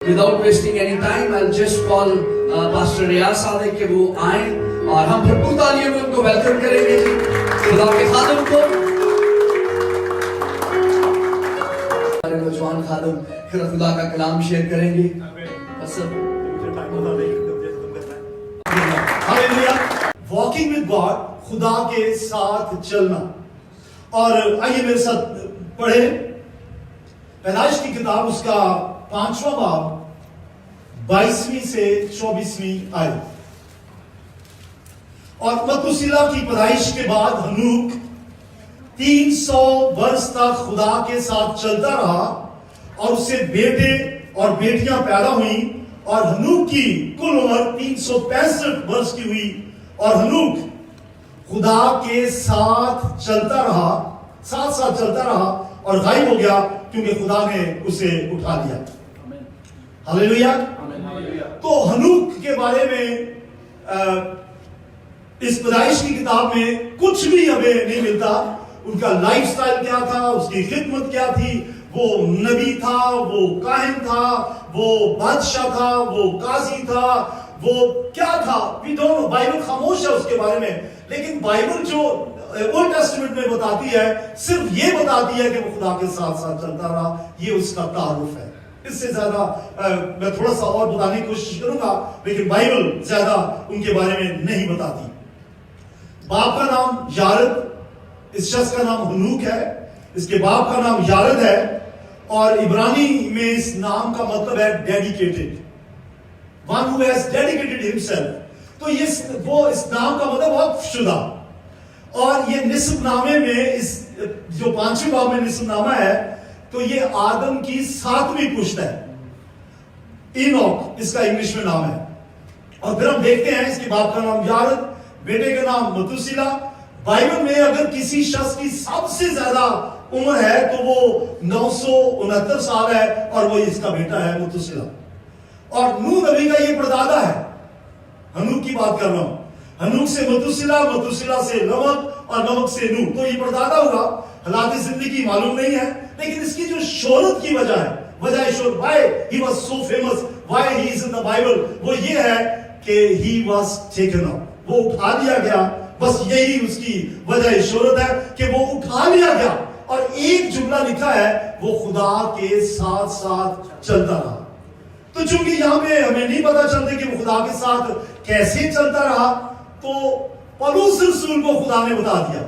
Without wasting any time, I'll just call Pastor Riyaz Sadek कि वो आए और हम भरपूर तालियों में उनको वेलकम करेंगे जी, खुदा के खादम को। हमारे नौजवान खादम फिर खुदा का कलाम शेयर करेंगे। हालेलुया। वॉकिंग विद गॉड, खुदा के साथ चलना। और आइए मेरे साथ पढ़े पैदाइश की किताब, उसका 5वां बाब 22वीं से 24वीं आयत। और मतुसिला की पैदाइश के बाद हनूक 300 वर्ष तक खुदा के साथ चलता रहा और उससे बेटे और बेटियां पैदा हुई और हनूक की कुल उम्र 365 वर्ष की हुई। और हनूक खुदा के साथ चलता रहा, साथ साथ चलता रहा और गायब हो गया क्योंकि खुदा ने उसे उठा लिया। हालेलुया। तो हनूक के बारे में इस पैदाइश की किताब में कुछ भी हमें नहीं मिलता। उनका लाइफस्टाइल क्या था, उसकी खिदमत क्या थी, वो नबी था, वो काहिन था, वो बादशाह था, वो काजी था, वो क्या था, वी डोंट नो। बाइबल खामोश है उसके बारे में। लेकिन बाइबल जो ओल्ड टेस्टामेंट में बताती है, सिर्फ ये बताती है कि वो खुदा के साथ साथ चलता रहा। ये उसका तारुफ है। इससे ज्यादा मैं थोड़ा सा और बताने की कोशिश करूंगा, लेकिन बाइबल ज्यादा उनके बारे में नहीं बताती। बाप का नाम यारद, इस शख्स का नाम हनूक है, इसके बाप का नाम यारद है और इब्रानी में इस नाम का मतलब है dedicated, one who has dedicated himself. तो इस नाम का मतलब वक्फ शुदा। और ये निस्बनामे में, इस जो 5वें बाब में निस्बनामा है, तो ये आदम की 7वीं पुश्त है। इनोक इसका इंग्लिश में नाम है। और फिर हम देखते हैं इसके बाप का नाम यारद, बेटे का नाम मतुसिला। बाइबल में अगर किसी शख्स की सबसे ज्यादा उम्र है तो वो 969 साल है और वो इसका बेटा है मतुसिला। और नूह नबी का ये परदादा है। हनूक की बात कर रहा हूं। हनूक से मतुसिला, मतुसिला से नमक और नमक से नूह, तो ये परदादा हुआ। हालात जिंदगी मालूम नहीं है, लेकिन इसकी जो शोहरत की वजह है, why he was so famous, why he is in the Bible, वो ये है कि ही वाज टेकन अप, वो उठा लिया गया। बस यही उसकी वजह शोहरत है कि वो उठा लिया गया। और एक जुमला लिखा है, वो खुदा के साथ साथ चलता रहा। तो चूंकि यहां पे हमें नहीं पता चलता कि वो खुदा के साथ कैसे चलता रहा, तो पौलुस रसूल को खुदा ने बता दिया।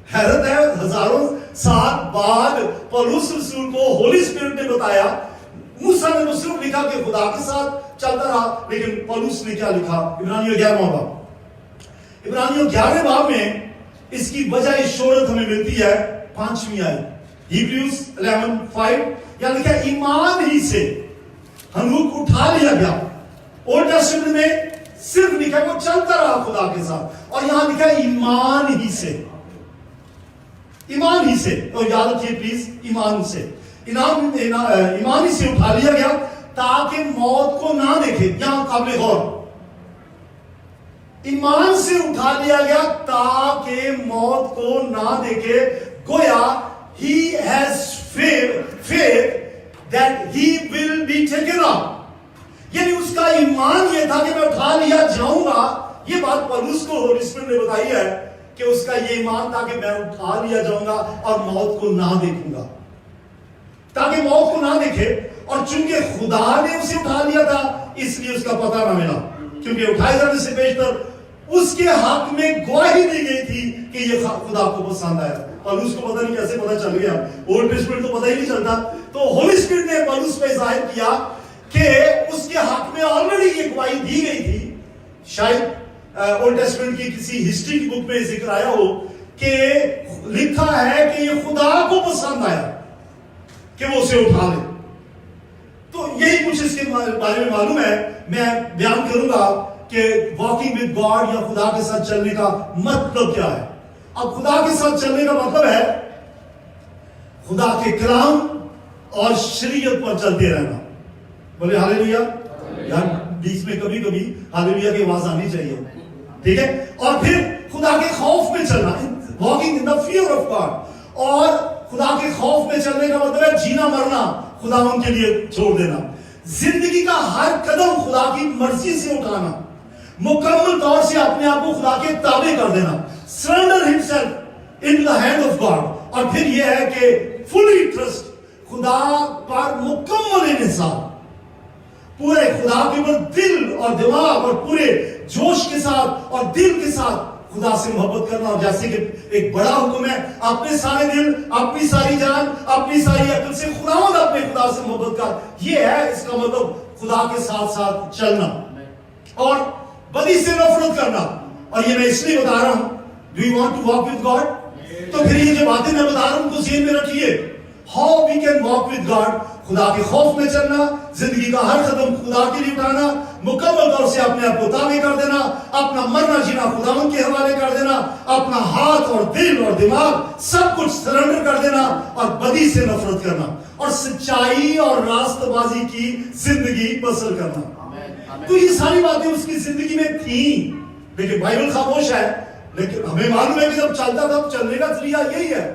हैरत है, हजारों साल बाद पौलुस रसूल को होली स्पिरिट ने बताया। मूसा ने तो सिर्फ लिखा कि खुदा के साथ चलता रहा, लेकिन पौलुस ने क्या लिखा? इब्रानियों 11वां बाब, इब्रानियों 11वें बाब में इसकी वजह शोहरत हमें मिलती है 5वीं आयत, हिब्रूज 11:5। यहां लिखा है ईमान ही से हनूक उठा लिया गया। ओल्ड टेस्टामेंट में सिर्फ लिखा है वो चलता रहा खुदा के साथ, और यहां लिखा है ईमान ही से, ईमान ही से। तो याद रखिए प्लीज, ईमान से, ईमान ही से उठा लिया गया ताकि मौत को ना देखे। यहां काबिल गौर, ईमान से उठा लिया गया ताकि मौत को ना देखे। गोया he has faith that he will be taken up, यानी उसका ईमान ये था कि मैं उठा लिया जाऊंगा। ये बात पौलुस को होली स्पिरिट ने बताई है कि उसका ये ईमान था कि मैं उठा लिया जाऊंगा और मौत को ना देखूंगा, ताकि मौत को ना देखे। और चूंकि खुदा ने उसे उठा लिया था, इसलिए उसका पता ना मिला, क्योंकि उठाए जाने से बेशतर उसके हक में गवाही दी गई थी कि ये खुदा को पसंद आया। पौलुस को पता नहीं कैसे पता चल गया, ओल्ड टेस्टामेंट तो पता ही नहीं चलता। तो होली स्पिरिट ने पौलुस पे जाहिर किया कि उसके हक में ऑलरेडी ये गवाही दी गई थी। शायद ओल्ड टेस्टामेंट की किसी हिस्ट्री की बुक में जिक्र आया हो कि लिखा है कि ये खुदा को पसंद आया कि वो उसे उठा ले। तो यही कुछ इसके बारे में मालूम है। मैं बयान करूंगा कि वॉकिंग विद गॉड या खुदा के साथ चलने का मतलब क्या है। अब खुदा के साथ चलने का मतलब है खुदा के कलाम और शरीयत पर चलते रहना। बोले हालेलुया। यार बीच में कभी कभी हालेलुया की आवाज आनी चाहिए, ठीक है। और फिर खुदा के खौफ में चलना, walking in the fear of God. और खुदा के खौफ में चलने का मतलब है जीना मरना खुदा उनके लिए छोड़ देना। زندگی کا ہر قدم خدا کی مرضی سے اٹھانا, مکمل طور سے اپنے آپ کو خدا کے تابع کر دینا, surrender himself in the hand of God. اور پھر یہ ہے کہ فلی ٹرسٹ, خدا پر مکمل انحصار, پورے خدا کے اوپر دل اور دماغ اور پورے جوش کے ساتھ اور دل کے ساتھ خدا سے محبت کرنا. اور جیسے کہ ایک بڑا حکم ہے, اپنے سارے دل, اپنی ساری جان, اپنی ساری عقل سے خداوند اپنے خدا سے محبت کر. یہ ہے اس کا مطلب خدا کے ساتھ ساتھ چلنا اور بدی سے نفرت کرنا. اور یہ میں اس لیے بتا رہا ہوں, do you want to walk with God, تو پھر یہ جو باتیں میں بتا رہا ہوں کو ذہن میں رکھیے. How we can walk with God, خدا کے خوف میں چلنا, زندگی کا ہر قدم خدا کے لیے اٹھانا, مکمل طور سے اپنے آپ کو تابع کر دینا, اپنا مرنا جینا خداوند کے حوالے کر دینا, اپنا ہاتھ اور دل اور دماغ سب کچھ سرنڈر کر دینا اور بدی سے نفرت کرنا اور سچائی اور راست بازی کی زندگی بسر کرنا. تو یہ ساری باتیں اس کی زندگی میں تھیں, لیکن بائبل خاموش ہے, لیکن ہمیں معلوم ہے کہ جب چلتا تھا چلنے کا طریقہ یہی ہے.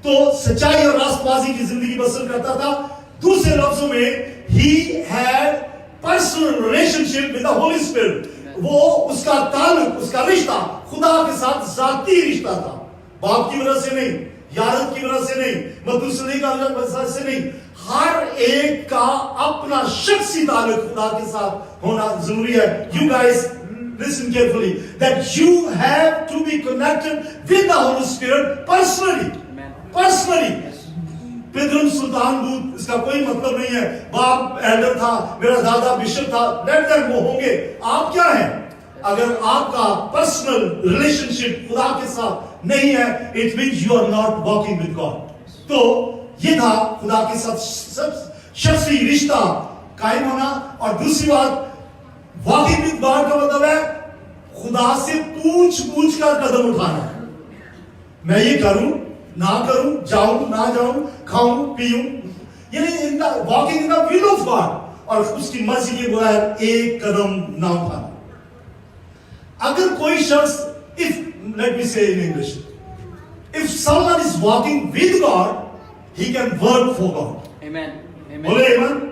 تو سچائی اور راست بازی کی زندگی بسر کرتا تھا. دوسرے لفظوں میں he had personal relationship with the Holy Spirit. وہ اس کا تعلق, اس کا رشتہ خدا کے ساتھ ذاتی رشتہ تھا, باپ کی وجہ سے نہیں, یارت کی وجہ سے نہیں, مدوسلی کا وجہ سے نہیں. ہر ایک کا اپنا شخصی تعلق خدا کے ساتھ ہونا ضروری ہے. You guys listen carefully that you have to be connected with the Holy Spirit personally. Personally. پیدرم سلطان بود, اس کا کوئی مطلب نہیں ہے باپ ایلڈر تھا, میرا دادا بشپ تھا, لیٹ دیم وہ ہوں گے. آپ کیا ہیں؟ اگر آپ کا پرسنل ریلیشن شپ خدا کے ساتھ نہیں ہے, it means you are not walking with God. تو یہ تھا خدا کے ساتھ شخصی رشتہ قائم ہونا. اور دوسری بات, واکنگ ود گاڈ کا مطلب ہے خدا سے پوچھ پوچھ کر قدم اٹھانا. میں یہ کروں نہ کروں, جاؤں نہ جاؤں, کھاؤں پیوں, یعنی walking in the will of God, اور اس کی مرضی کے بغیر ایک قدم نہ اٹھانا. اگر کوئی شخص, if let me say in English, if someone is walking with God, he can work for God. Amen. Bole amen.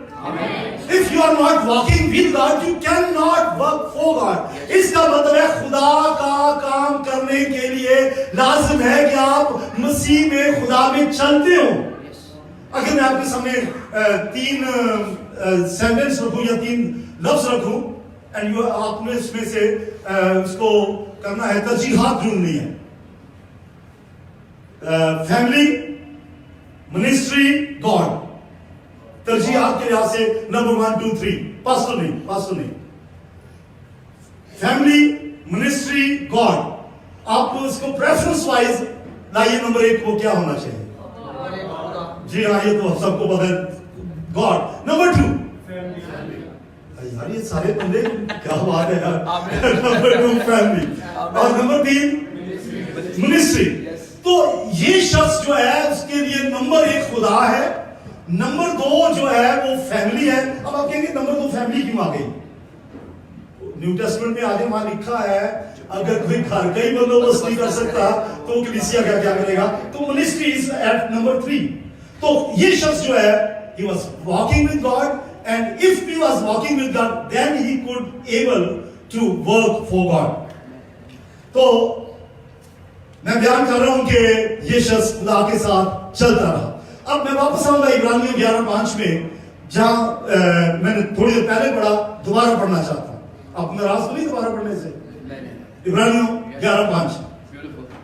If you are not walking with God, you cannot work for God. اس کا مطلب ہے خدا کا کام کرنے کے لیے لازم ہے کہ آپ مسیح میں خدا میں چلتے ہو. اگر میں آپ کے سامنے تین سینٹنس رکھوں یا تین لفظ رکھوں, اینڈ آپ نے اس میں سے اس کو کرنا ہے, ترجیحات ڈھونڈنی ہے. Family, ministry, God. ترجیحات کے لحاظ سے نمبر 1 2 3, پاسٹر نہیں. Family, ministry, God. آپ کو اس کو پریفرنس وائز لائیے. نمبر 1 وہ کیا ہونا چاہیے؟ جی ہاں, یہ تو سب کو پتہ ہے, گاڈ. نمبر 2 یار, یہ سارے بندے کیا بات ہے یار. نمبر 2 فیملی, اور نمبر 3 منسٹری. تو یہ شخص جو ہے اس کے لیے نمبر 1 خدا ہے, نمبر 2 جو ہے وہ فیملی ہے. اب آپ کہیں گے نمبر 2 فیملی کیوں آ گئی؟ نیو ٹیسٹمنٹ میں آگے وہاں لکھا ہے اگر کوئی گھر کا ہی بندوبست نہیں کر سکتا تو کلیسیا کا کیا کرے گا. تو منسٹری از ایٹ نمبر 3. تو یہ شخص جو ہے he was walking with God, and if he was walking with God, then he could able to work for God. تو میں بیان کر رہا ہوں کہ یہ شخص خدا کے ساتھ چلتا رہا. اب میں واپس آؤں گا عبرانیوں 11:5 میں, جہاں میں نے تھوڑی دیر پہلے پڑھا, دوبارہ پڑھنا چاہتا ہوں. آپ ناراض تو نہیں دوبارہ پڑھنے سے؟ عبرانیوں 11:5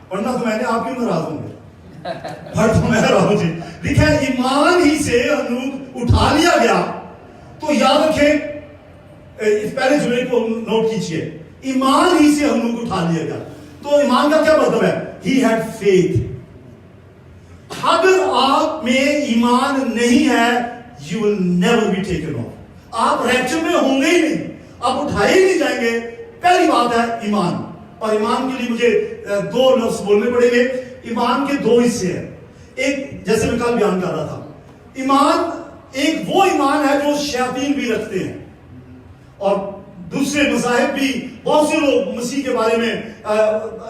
پڑھنا تو میں نے, آپ کیوں ناراض ہوں گے؟ پڑھ تو میں رہا ہوں. جی لکھا ہے ایمان ہی سے ہنوک اٹھا لیا گیا. تو یاد رکھیں, پہلے جملے کو نوٹ کیجئے, ایمان ہی سے ہنوک اٹھا لیا گیا. تو ایمان کا کیا مطلب ہے؟ he had faith. اگر آپ میں ایمان نہیں ہے, you will never be taken off. آپ ریپچر میں ہوں گے ہی نہیں, آپ اٹھائے ہی نہیں جائیں گے. پہلی بات ہے ایمان, اور ایمان کے لیے مجھے 2 لفظ بولنے پڑیں گے. ایمان کے 2 حصے ہیں. ایک جیسے میں کل بیان کر رہا تھا, ایمان ایک وہ ایمان ہے جو شیاطین بھی رکھتے ہیں, اور دوسرے مذاہب بھی. بہت سے لوگ مسیح کے بارے میں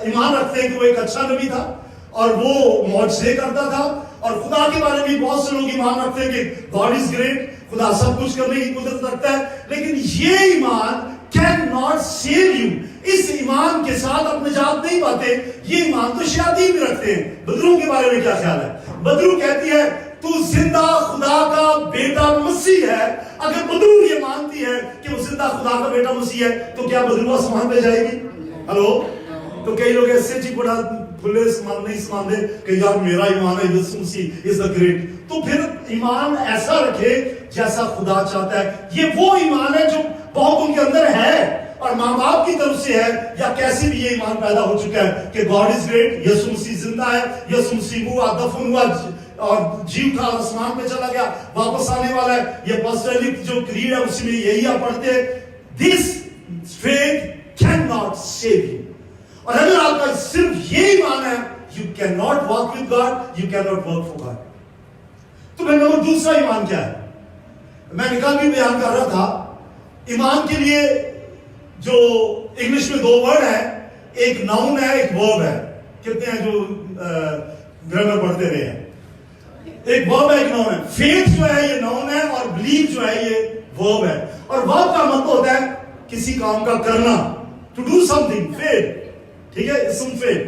ایمان رکھتے ہیں کہ وہ ایک اچھا نبی تھا اور وہ معجزے کرتا تھا, اور خدا کے بارے میں بہت سے لوگ ایمان رکھتے ہیں کہ گاڈ از گریٹ, खुदा सब कुछ करने की कुदरत रखता है, लेकिन ये ईमान कैन नॉट सेव यू। इस ईमान के साथ आप निजात नहीं पाते। ये ईमान तो शयातीन भी रखते हैं। बदरू के बारे में क्या ख्याल है? बदरू कहती है तू जिंदा खुदा का बेटा मसीह है। अगर बदरू ये मानती है कि वो जिंदा खुदा का बेटा मसीह है, तो क्या बदरू आसमान पे जाएगी? हेलो? तो कई लोग ऐसे बड़ा खुले नहीं मानते कि यार मेरा ईमान है यीशु मसीह इज द ग्रेट। तो फिर ईमान ऐसा रखे जैसा खुदा चाहता है। ये वो ईमान है जो बहुतों के अंदर है और माँ बाप की तरफ से है, या कैसे भी ये ईमान पैदा हो चुका है कि गॉड इज ग्रेट, यीशु मसीह जिंदा है, यीशु मसीह हुआ, दफन हुआ और जीव था, आसमान पे चला गया, वापस आने वाला है। ये अपॉस्टोलिक जो क्रीड है उसमें यही आप पढ़ते हैं, this faith can not save you. और अगर आपका सिर्फ ये ईमान है, you can not walk with God, you can not work for God. तो मैं कहूं दूसरा ईमान क्या है? मैं कल भी बयान कर रहा था, ईमान के लिए जो इंग्लिश में दो वर्ड है, एक नाउन है, एक वर्ब है। कितने हैं जो ग्रामर पढ़ते रहे हैं? एक वर्ब है, एक नाउन है। फेथ जो है ये नाउन है और बिलीव जो है ये वर्ब है। और वर्ब का मतलब होता है किसी काम का करना, टू डू समथिंग, फेथ। ठीक है, इसम फेथ।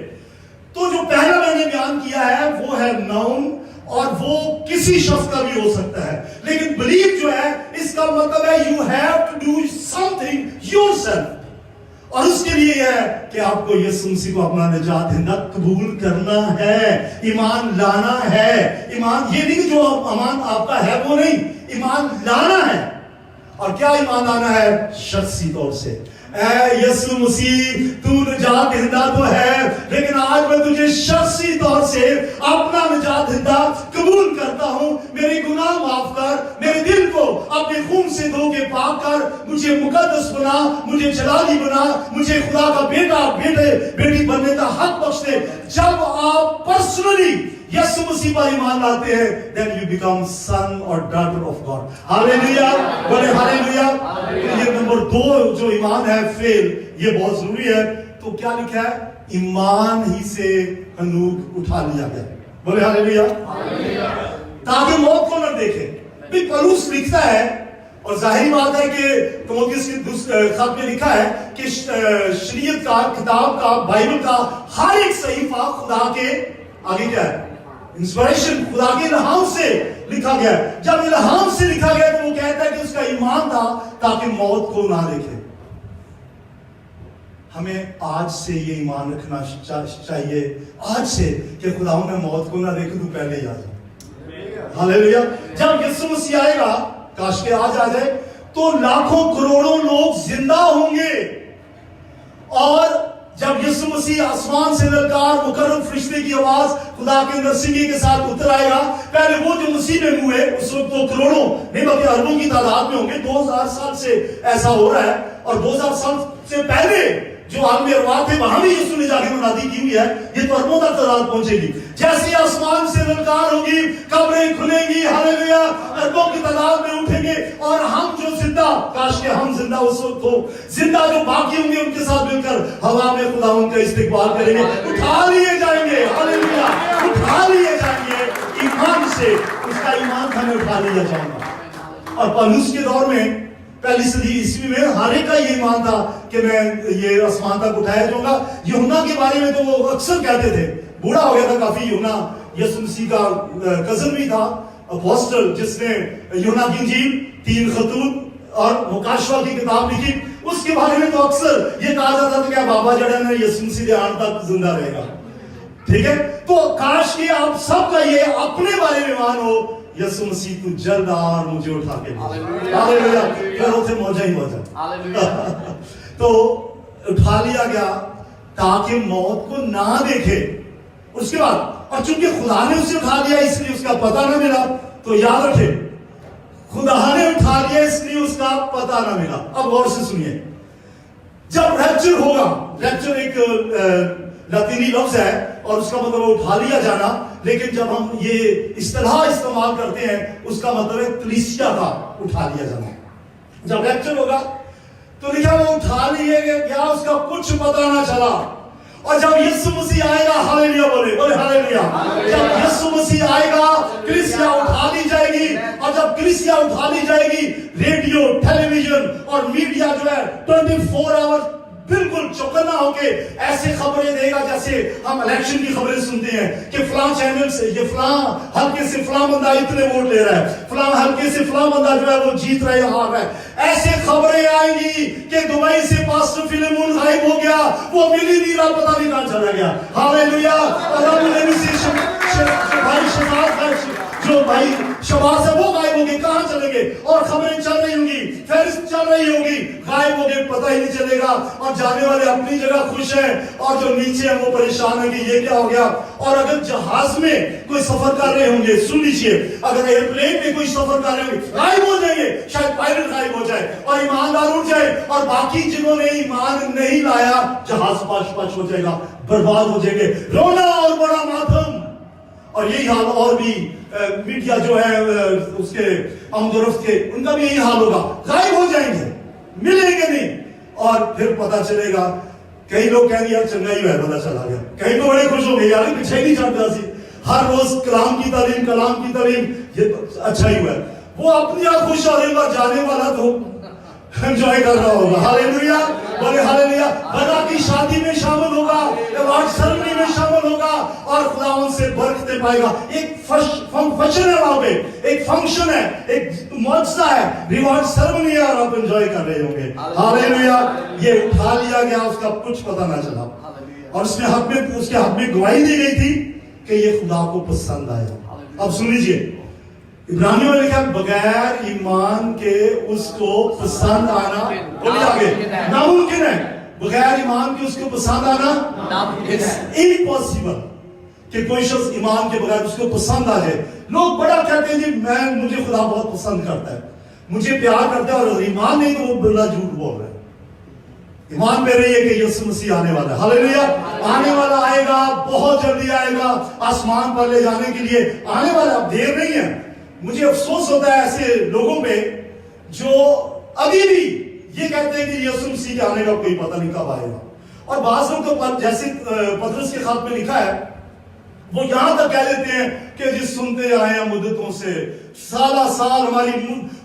तो जो पहला मैंने बयान किया है वो है नाउन, और वो किसी शख्स का भी हो सकता है। लेकिन बिलीव जो है इसका मतलब है you have to do something yourself. और उसके लिए यह है कि आपको यीशु मसीह को अपना निजात दहिंदा कबूल करना है, ईमान लाना है। ईमान ये नहीं जो ईमान आपका है वो नहीं, ईमान लाना है। और क्या ईमान लाना है? शख्सी तौर से, यीशु मसीह तू निजात दहिंदा तो है, लेकिन आज मैं तुझे शख्सी तौर से अपना निजात दहिंदा कबूल करता हूं। मेरे गुनाह माफ कर, मेरे दिल को अपने खून से धो के पाक कर, मुझे मुकद्दस बना, मुझे जलाली बना, मुझे खुदा का बेटा बेटी बनने का हक बख्श दे। जब आप पर्सनली यीशु मसीह पर ईमान लाते हैं, then you become son or daughter of God. Hallelujah, बोले हालेलुया। ये नंबर 2 जो ईमान है फेल, ये बहुत जरूरी है। तो क्या लिखा है? ईमान ही से हनूक उठा लिया गया। बोले हालेलुया, ताकि मौत को न देखे। भी पौलुस लिखता है, और जाहिर बात है कि तीमुथियुस के खत में लिखा है कि शरीयत का, किताब का, बाइबल का हर एक सहीफा खुदा के आगे क्या है? इंस्पिरेशन, खुदा के इल्हाम से लिखा गया। जब इल्हाम से लिखा गया तो वो कहता है कि उसका ईमान था ताकि मौत को ना देखे। हमें आज से ये ईमान रखना चाहिए, आज से, कि खुदा ने मौत को ना देखे, तू पहले ही आ जा। हालेलुया। जब यीशु मसीह आएगा, काश के आज आ जाए, तो लाखों करोड़ों लोग जिंदा होंगे। और जब यीशु मसीह आसमान से ललकार, मुकर्रम फरिश्ते की आवाज खुदा के नरसिंगे के साथ उतर आएगा, पहले वो जो मसीह में हुए उस वक्त तो करोड़ों नहीं बल्कि अरबों की तादाद में होंगे। 2000 साल से ऐसा हो रहा है, और 2000 साल से पहले जो आलमी अरवाह थे वहां भी यीशु ने जाके मुनादी की हुई है। ये तो अरबों तक तादाद पहुंचेगी। जैसे आसमान से ललकार होगी, कब्रें खुलेंगी, हालेलुया, अरबों की तादाद में उठेंगे। और हम जो जिंदा, काश के हम जिंदा उस वक्त हो, जिंदा जो बाकी होंगे उनके साथ मिलकर हवा में खुदा उनका इस्तिकबाल करेंगे, उठा लिए जाएंगे। हालेलुया, उठा लिए जाएंगे ईमान से। उसका ईमान हमें उठा लिया जाएगा। और पौलुस के दौर में, पहली सदी ईस्वी में, हर एक का ये ईमान था कि मैं ये आसमान तक उठाया जाऊंगा। यूहन्ना के बारे में तो वो अक्सर कहते थे, बूढ़ा हो गया था काफी यूहन्ना, यीशु मसीह का कजन भी था, अपोस्टल, जिसने यूहन्ना की इंजील, 3 खतूत और मुकाशवा की किताब लिखी। उसके बारे में तो अक्सर ये कहा जाता था कि बाबा जड़ा ने यीशु मसीह के आने तक जिंदा रहेगा। ठीक है, तो काश कि आप सबका ये अपने बारे में मान हो, यीशु मसीह तू जल्द आ और मुझे उठा के हालेलुया, फिर उसे मौजा ही मौजा। तो उठा लिया गया ताकि मौत को ना देखे। उसके बाद, और चूंकि खुदा ने उसे उठा लिया इसलिए उसका पता ना मिला, तो याद रखे खुदा ने उठा लिया इसलिए उसका पता ना मिला। अब गौर से सुनिए, जब रैप्चर होगा, रैप्चर एक लतीनी लफ्ज है और उसका मतलब उठा लिया जाना, लेकिन जब हम ये इस्तेलाह इस्तेमाल करते हैं उसका मतलब है कलीसिया का उठा लिया जाना। जब रैप्चर होगा तो लिखा वो उठा लिए गया, उसका कुछ पता ना चला। और जब यीशु मसीह आएगा, हालेलुया बोले, बोले हालेलुया, जब यीशु मसीह आएगा कलीसिया उठा ली जाएगी, और जब कलीसिया उठा ली जाएगी, रेडियो, टेलीविजन और मीडिया जो है 24 आवर बिल्कुल चौकन्ना होके ऐसे खबरें देगा जैसे हम इलेक्शन की खबरें सुनते हैं कि फलां चैनल से ये फलां हल्के से फलां बंदा इतने वोट ले रहा है, फलां हल्के से फलां बंदा जो है वो जीत रहा है, हार रहा है। ऐसे खबरें आएंगी कि दुबई से पास्टर फिलिमोन गायब हो गया, वो मिल ही नहीं रहा, पता नहीं कहां चला गया। हालेलुया। और अबू नबी से भाई शबाज जो भाई शबाज है वो गायब हो गए, कहां चले गए? और खबरें चल रही होंगी, फहरिस्त चल रही होगी, गायब हो गए, पता ही नहीं चलेगा। और जाने वाले अपनी जगह खुश हैं और जो नीचे हैं वो परेशान है कि ये क्या हो गया। और अगर जहाज में कोई सफर कर रहे होंगे, सुन लीजिए, अगर एयरप्लेन में कोई सफर कर रहे होंगे, गायब हो जाएंगे, शायद पायलट गायब हो जाए और ईमानदार उठ जाए, और बाकी जिन्होंने ईमान नहीं लाया जहाज पश हो जाएगा, बर्बाद हो जाएंगे, रोना और बड़ा मातम। और यही हाल और भी मीडिया जो है उसके अमदुरफ्त के, उनका भी यही हाल होगा, गायब हो जाएंगे, मिलेंगे नहीं। और फिर पता चलेगा, कई लोग कहेंगे यार चंगा ही है, पता चला गया, कई तो बड़े खुश हो गए यार पीछे ही नहीं चढ़ता सी, हर रोज कलाम की तालीम, ये अच्छा ही हुआ है। वो अपनी आप खुश हो रहे, जाने वाला तो एंजॉय कर रहा होगा। हालेलुया, बोले हालेलुया। बड़ा की शादी में शामिल होगा, अवार्ड सेरेमनी में शामिल होगा और खुदावंद से बरकतें पाएगा। एक फंक्शन है वहां पे, एक फंक्शन है, एक मौजज़ा है, रिवॉर्ड सेरेमनी है और आप एंजॉय कर रहे होंगे। हालेलुया। ये उठा लिया गया, उसका कुछ पता ना चला, और उसके हक में गवाही दी गई थी कि ये खुदा को पसंद आया। अब सुन लीजिए, इब्रानियों में लिखा बगैर ईमान के उसको पसंद आना, बोलिए आगे, नामुमकिन है। बगैर ईमान के उसको पसंद आना नामुमकिन है, इम्पॉसिबल कि कोई शख्स ईमान के बगैर उसको पसंद आ जाए। लोग बड़ा कहते हैं जी मुझे खुदा बहुत पसंद करता है, मुझे प्यार करता है, और ईमान नहीं तो वो बड़ा झूठ बोल रहे हैं। ईमान पे रही है कि यीशु मसीह आने वाला है। हालेलुया। आने वाला आएगा, बहुत जल्दी आएगा, आसमान पर ले जाने के लिए आने वाला, अब देर नहीं है। मुझे अफसोस होता है ऐसे लोगों पे जो अभी भी ये कहते हैं कि यीशु मसीह के आने का कोई पता नहीं कब आएगा। और बाज़ लोग तो जैसे पतरस के खत में लिखा है, वो यहां तक कह देते हैं कि जिस सुनते आए हैं मुद्दतों से, साल हमारी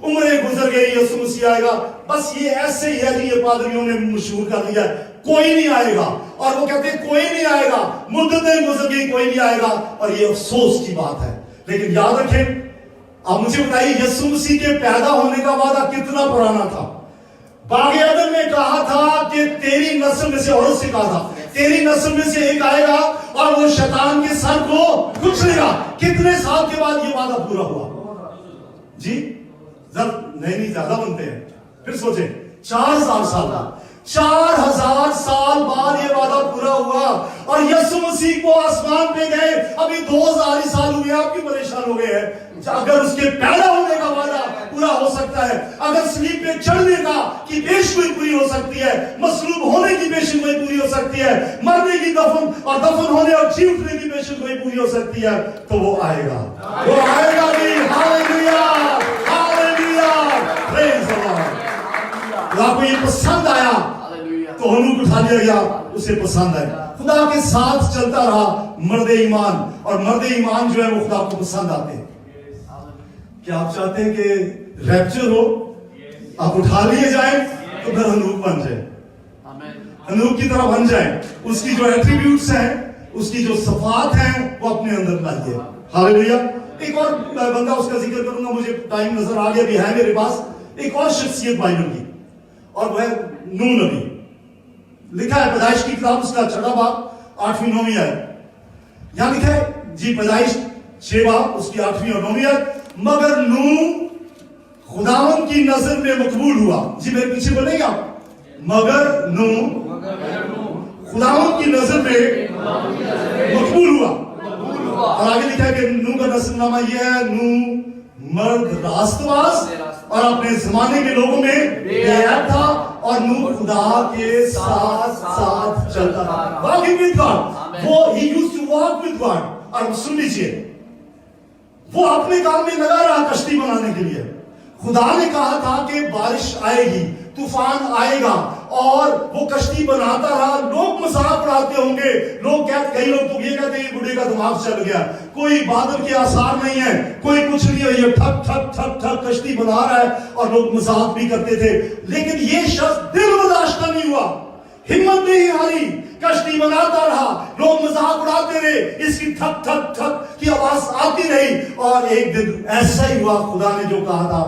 उम्रें गुजर गई, यीशु मसीह आएगा। बस ये ऐसे ही है जी, ये पादरियों ने मशहूर कर दिया, कोई नहीं आएगा। और वो कहते हैं कोई नहीं आएगा, मुद्दतें गुजर गई, कोई नहीं आएगा। और ये अफसोस की बात है। लेकिन याद रखें, अब मुझे बताइए, यीशु मसीह के पैदा होने का वादा कितना पुराना था। बागे अदन में कहा था कि तेरी नस्ल में से, औरत से कहा था, तेरी नस्ल में से एक आएगा और वो शैतान के सर को कुचलेगा। कितने साल के बाद ये वादा पूरा हुआ जी? नहीं ज्यादा बनते हैं, फिर सोचे 4000 साल बाद, 4000 साल बाद ये वादा पूरा हुआ। और यीशु मसीह को आसमान पे गए, अभी 2000 ही साल हुए, आप क्यों परेशान हो गए हैं? अगर उसके पैदा होने का वादा पूरा हो सकता है, अगर सलीब पे चढ़ने का की पेशगोई पूरी हो सकती है, मसलूब होने की पेशगोई पूरी हो सकती है, मरने की दफन होने और जी उठने की पेशगोई पूरी हो सकती है, तो वो आएगा, वो आएगा भी। Hallelujah, hallelujah, praise the Lord. आपको ये पसंद आया तो हनूक उठा लिया गया, उसे पसंद आया, खुदा के साथ चलता रहा मर्द ईमान। और मर्द ईमान जो है वो खुदा को पसंद आते हैं। क्या आप चाहते हैं कि रैप्चर हो, आप उठा लिए जाए तो फिर हनूक बन जाए, हनूक की तरह बन जाए, उसकी जो एट्रीब्यूट्स हैं, उसकी जो सफात हैं, वो अपने अंदर लाइए। हालेलुया। एक और बंदा उसका जिक्र करूंगा, मुझे टाइम नजर आ गया भी है मेरे पास, एक और शख्सियत बाइबल की, और वह नूह नबी। लिखा है पैदाइश की किताब, उसका 6वां बाब 8वीं 9वीं आयत। यहां लिखा है जी, पैदाइश 6 बाब उसकी 8वीं और 9वीं आयत, मगर नूह खुदावंद की नजर में मकबूल हुआ। जी मेरे पीछे बोलेंगे आप, मगर नूह खुदावंद की नजर में मकबूल हुआ। और आगे लिखा है कि नूह का नस्लनामा यह है, नूह मर्द रास्तबाज और अपने जमाने के लोगों में बेअदब था, और नूह खुदा के साथ साथ चलता था। वॉकिंग विद गॉड, वो ही used to walk with God. और सुन लीजिए, वो अपने काम में लगा रहा कश्ती बनाने के लिए, खुदा ने कहा था कि बारिश आएगी, तूफान आएगा, और वो कश्ती बनाता रहा। लोग मजाक उड़ाते होंगे, कई लोग तो ये कहते हैं बूढ़े का दिमाग चल गया, कोई बादल के आसार नहीं है, कोई कुछ नहीं है, ये ठक ठक ठक ठक कश्ती बना रहा है, और लोग मजाक भी करते थे। लेकिन ये शख्स दिल बर्दाश्त नहीं हुआ, हिम्मत नहीं हारी, कश्ती बनाता रहा, लोग मजाक उड़ाते रहे, इसकी ठक ठक ठक की आवाज आती रही। और एक दिन ऐसा ही हुआ, खुदा ने जो कहा था,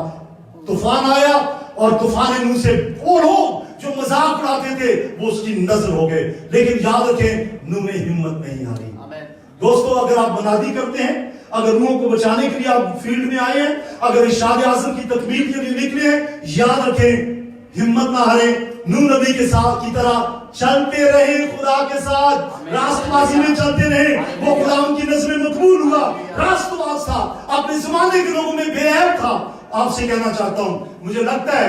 तूफान आया, और तूफान नूह से वो लोग जो मजाक उड़ाते थे वो उसकी नजर हो गए। लेकिन याद रखें, नूह ने हिम्मत नहीं हारी। दोस्तों, अगर आप मुनादी करते हैं, अगर नूह को बचाने के लिए आप फील्ड में आए हैं, अगर इरशाद आज़म की तकमील के लिए निकले हैं, याद रखें, हिम्मत ना हारे, नूह नबी के साथ की तरह चलते रहे, खुदा के साथ रास्तबाजी में चलते रहे। वो खुदा उनकी नजर में मकबूल हुआ, रास्तबाज था, अपने जमाने के लोगों में बेऐब था। आपसे कहना चाहता हूं, मुझे लगता है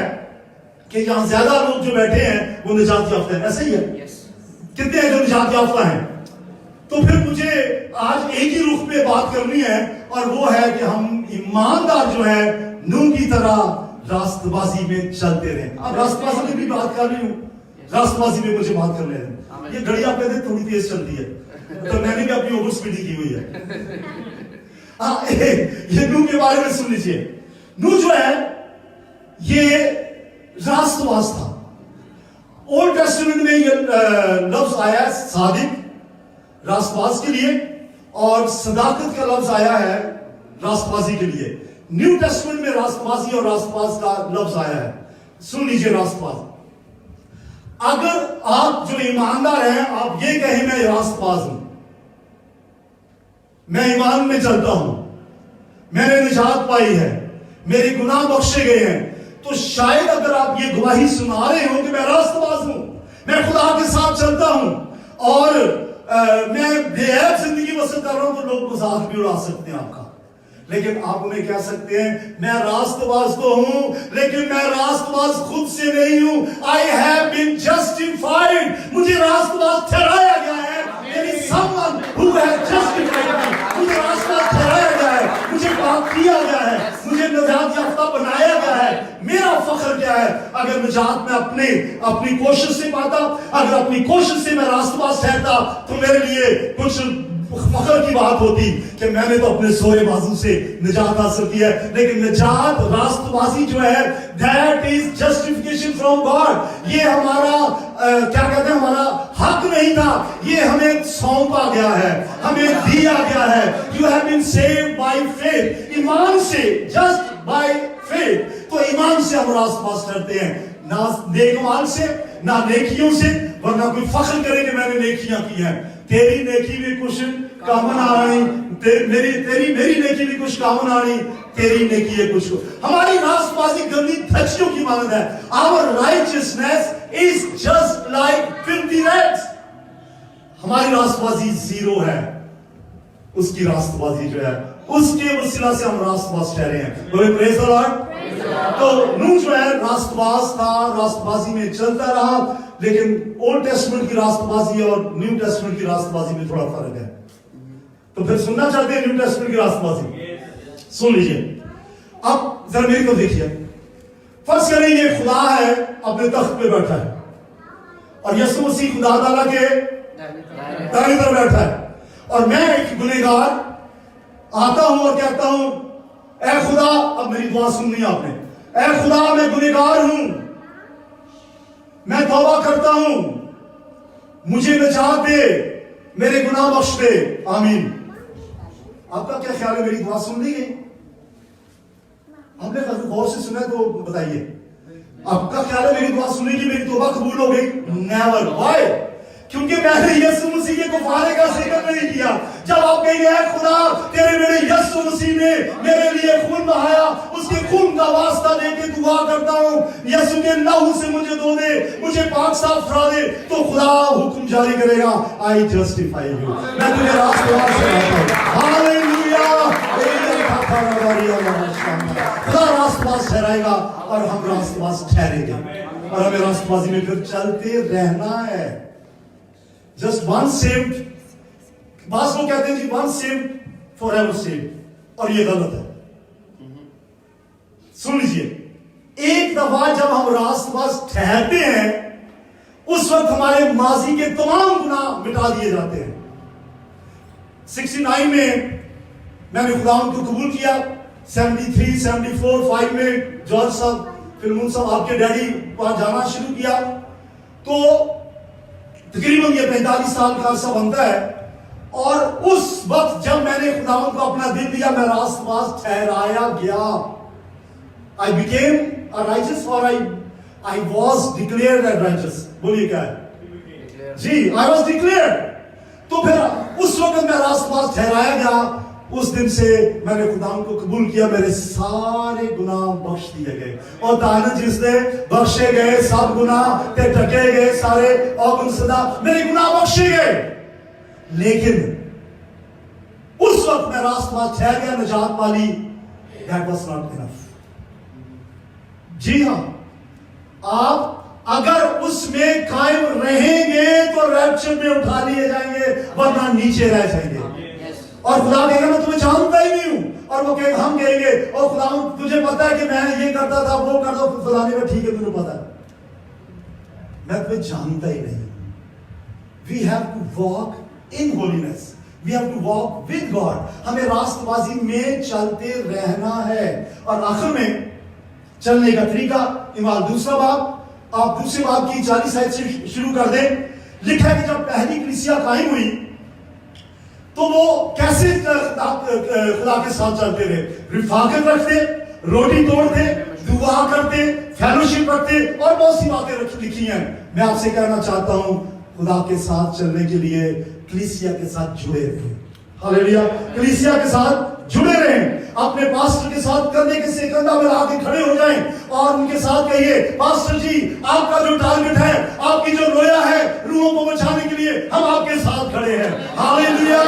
कि यहां ज्यादा लोग जो बैठे हैं वो निजात याफ्ता हैं, ऐसे ही है? कितने हैं जो निजात याफ्ता हैं? तो फिर मुझे आज एक ही रुख पे बात करनी है, और वो है कि हम ईमानदार जो है नूह की तरह रास्तबाजी में चलते रहे। अब रास्तबाजी में भी बात कर रही हूं, रास्तबाजी में मुझे बात करने दें। ये घड़ी आप कहते हैं थोड़ी तेज चलती है, तो मैंने भी अपनी ओवर स्पीड की हुई है। हाँ, ये नूह के बारे में सुन लीजिए। नूह जो है ये रास्तबाज था। ओल्ड टेस्टामेंट में ये लफ्ज आया है सादिक, रास्तबाज के लिए, और सदाकत का लफ्ज आया है रास्तबाजी के लिए। न्यू टेस्टामेंट में रास्तबाजी और रास्तबाज का लफ्ज आया है। सुन लीजिए, रास्तबाज, अगर आप जो ईमानदार हैं, आप ये कहें मैं रास्तबाज हूं, मैं ईमान में चलता हूं, मैंने निजात पाई है, मेरे गुनाह बख्शे गए हैं, तो शायद अगर आप ये गवाही सुना रहे हो कि मैं रास्तबाज हूं, मैं खुदा के साथ चलता हूं, और मैं बेऐब जिंदगी बसर कर रहा हूं, तो लोग मजाक भी उड़ा सकते हैं आपका। लेकिन आप उन्हें कह सकते हैं, मैं रास्तबाज तो हूं, लेकिन मैं रास्तबाज खुद से नहीं हूं। आई हैव बीन जस्टिफाइड, मुझे रास्तबाज ठहराया गया है। मेरी समवन हु हैज जस्टिफाइड मी, मुझे रास्तबाज ठहराया गया है, मुझे पाक किया गया है, मुझे निजात याफ्ता बनाया गया है। मेरा फख्र क्या है? अगर निजात में अपनी कोशिश से पाता, अगर अपनी कोशिश से मैं रास्तबाज ठहरता, तो मेरे लिए कुछ फख्र की बात होती कि मैंने तो अपने सोए बाजू से निजात हासिल की है। लेकिन निजात, रास्तबाजी जो है, that is justification from God. ये हमारा क्या कहते हैं, हमारा हक नहीं था, ये हमें सौंपा गया है, हमें दिया गया है। You have been saved by faith, ईमान से, जस्ट बाय फेथ। तो ईमान से हम रास्तबाज ठहरते हैं, ना नेकमाल से, ना नेकियों से, वरना कोई फख्र करे कि मैंने नेकियां की हैं। तेरी नेकी भी कुछ काम ना आनी, मेरी नेकी भी कुछ काम ना आनी, तेरी नेकी है कुछ। हमारी रास्तबाजी गंदी धज्जियों की मानद है। Our righteousness is just like filthy rags. हमारी रास्तबाजी जीरो है, उसकी रास्तबाजी जो है, उसके वसीला से हम रास्तबाज ठहरे हैं। Praise the Lord. तो नूह जो है रास्तबाज था, रास्तबाजी में चलता रहा। लेकिन ओल्ड टेस्टमेंट की रास्तबाजी और न्यू टेस्टमेंट की रास्तबाजी में थोड़ा फर्क है। तो फिर सुनना चाहते हैं न्यू टेस्टमेंट की रास्तबाजी? सुन लीजिए। अब जरा मेरी को देखिए। फर्ज करें ये खुदा है, अपने तख्त पे बैठा है, और यीशु मसीह खुदा ताला के दाहिनी तरफ बैठा है, और मैं एक गुनहगार आता हूं और कहता हूं, ऐ खुदा, अब मेरी दुआ सुननी आपने, ऐ खुदा मैं गुनहगार हूं, मैं तौबा करता हूं, मुझे निजात दे, मेरे गुनाह बख्श दे, आमीन। आपका क्या ख्याल है, मेरी दुआ सुन ली गई? आपने गौर से सुना तो बताइए, आपका ख्याल है मेरी दुआ सुनी की, मेरी तौबा कबूल हो गई? नेवर। व्हाई? क्योंकि मैंने यीशु मसीह के गुफारे का जिक्र नहीं किया। जब आप कहेंगे ऐ खुदा, तेरे मेरे यीशु मसीह ने मेरे लिए खून बहाया, उसके खून का वास्ता देके दुआ करता हूं, यीशु के लहू से मुझे धो दे, मुझे पाक साफ करा दे, तो खुदा हुक्म जारी करेगा, आई जस्टिफाई यू, मैं तुझे रास्तबाज ठहराता हूं। हालेलुया। खुदा रास्तबाज ठहराएगा और हम रास्तबाज ठहरेंगे, और हमें रास्तबाजी में फिर चलते रहना है। जस्ट वन सेव्ड, बास लोग कहते हैं जी वन सेव्ड फॉरएवर सेव्ड, और ये गलत है। सुन लीजिए, एक दफा जब हम रास्तबाज ठहरते हैं उस वक्त हमारे माजी के तमाम गुनाह मिटा दिए जाते हैं। 69 में मैंने खुदावंद को कबूल किया, 73, 74, 5 में जॉर्ज साहब फिल्मून साहब आपके डैडी वहां जाना शुरू किया, तो तकरीबन ये 45 साल का अरसा बनता है। और उस वक्त जब मैंने खुदावंद को अपना दिल दिया, मैं रास्तबाज ठहराया गया। I became a righteous or I was declared as righteous। बोलिए क्या है जी, I was declared। तो फिर उस वक्त मैं रास्तबाज ठहराया गया। उस दिन से मैंने खुदावंद को कबूल किया, मेरे सारे गुनाह बख्श दिए गए। और ताने जिसने बख्शे गए सब गुनाह ते ढके गए सारे, और गुनसदा मेरे गुनाह बख्शे गए। लेकिन उस वक्त मैं रास्तबाज ठहर गया, निजात पाली। That was not enough। जी हाँ, आप अगर उसमें कायम रहेंगे तो रैप्चर में उठा लिए जाएंगे, वरना नीचे रह जाएंगे। और खुदा कहेगा मैं तुम्हें जानता ही नहीं हूं, और वो कहेगा, हम कहेंगे और खुदा तुझे पता है कि मैं ये करता था वो करता, फलाने में ठीक है तुझे पता है, मैं तुम्हें जानता ही नहीं। We have to walk in holiness, we have to walk with God. हमें रास्तबाजी में चलते रहना है। और आखिर में चलने का तरीका, इमाल दूसरा बाब, आप दूसरे बाब की 40 आयत से शुरू कर दें। लिखा है कि जब पहली कलीसिया कायम हुई तो वो कैसे खुदा के साथ चलते रहे, रिफाकत रखते, रोटी तोड़ते, दुआ करते, फेलोशिप रखते, और बहुत सी बातें लिखी हैं। मैं आपसे कहना चाहता हूं, खुदा के साथ चलने के लिए कलीसिया के साथ जुड़े रहें। हालेलुया, कलीसिया के साथ जुड़े रहें। अपने पास्टर के साथ कंधे से कंधा मिला के खड़े हो जाएं और उनके साथ कहिए, पास्टर जी आपका जो टारगेट है, आपकी जो रोया है, रूहों को बचाने के लिए हम आपके साथ खड़े हैं। हालेलुया।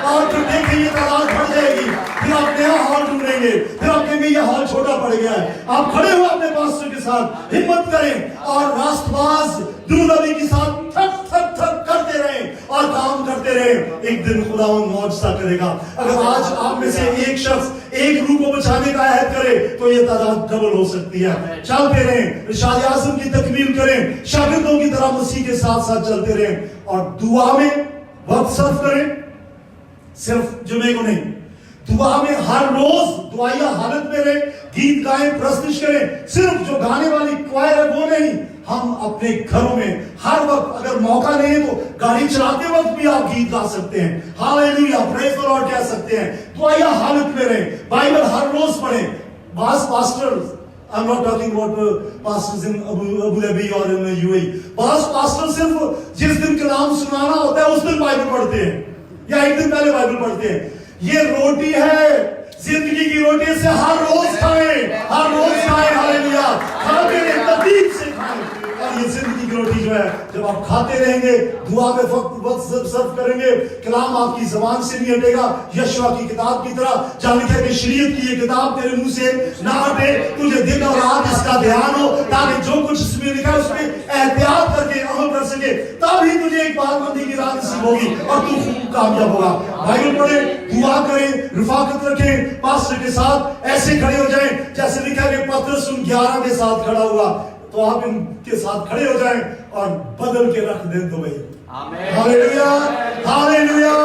और फिर देखिए तादाद बढ़ जाएगी, फिर आप नया हॉल ढूंढेंगे, फिर आप कहेंगे ये हॉल छोटा पड़ गया है। आप खड़े हो अपने पास्टर के साथ, हिम्मत करें और रास्तबाज दुर्लभी के साथ थक थक थक करते रहें और काम करते रहें। एक दिन खुदावंद मौजज़ा करेगा। अगर आज आप में से एक शख्स एक रूह को बचाने का अहद करे तो ये तादाद डबल हो सकती है। चलते रहें, इरशाद आज़म की तकमील करें, शागिर्दों की तरह मसीह के साथ साथ चलते रहें और दुआ में वक्त सर्फ करें। सिर्फ जुमे को नहीं, दुआ में हर रोज दुआया हालत में रहे, गीत गाएं, प्रस्तुत करें। सिर्फ जो गाने वाली क्वायर है वो नहीं, हम अपने घरों में हर वक्त, अगर मौका नहीं है तो गाड़ी चलाते वक्त भी आप गीत गा सकते हैं। हालेलुया, प्रेज़ द लॉर्ड कह सकते हैं। दुआया हालत में रहें, बाइबल हर रोज पढ़ें। बास pastors, I'm not talking about pastors in Abu Dhabi or in UAE। बास पास्टर सिर्फ जिस दिन कलाम सुनाना होता है उस दिन बाइबल पढ़ते हैं, या एक दिन पहले बाइबल पढ़ते हैं। ये रोटी है, जिंदगी की रोटी से हर रोज खाएं, हर रोज खाएं। हालेलुया, खाते रहें, तरतीब से खाएं। और ये जिंदगी की रोटी जो है, जब आप खाते रहेंगे, दुआ में वक्त सर्व करेंगे, कलाम आपकी जुबान से नहीं हटेगा। यशवा की किताब की तरह जहाँ लिखा है कि शरीयत की ये किताब तेरे मुंह से ना हटे, तुझे दिन और रात इसका ध्यान हो, ताकि जो कुछ इसमें लिखा है उसमें एहतियात करके अमल कर सके, तभी तुझे एक पाकबंदी की राह नसीब होगी और तू कामयाब होगा। बाइबल पढ़ें, दुआ करें, रिफाकत रखें, पास्टर के साथ ऐसे खड़े हो जाएं जैसे लिखा है कि पतरस उन 11 के साथ खड़ा हुआ, तो आप इनके साथ खड़े हो जाएं और बदल के रख दें दुबई। Hallelujah, hallelujah.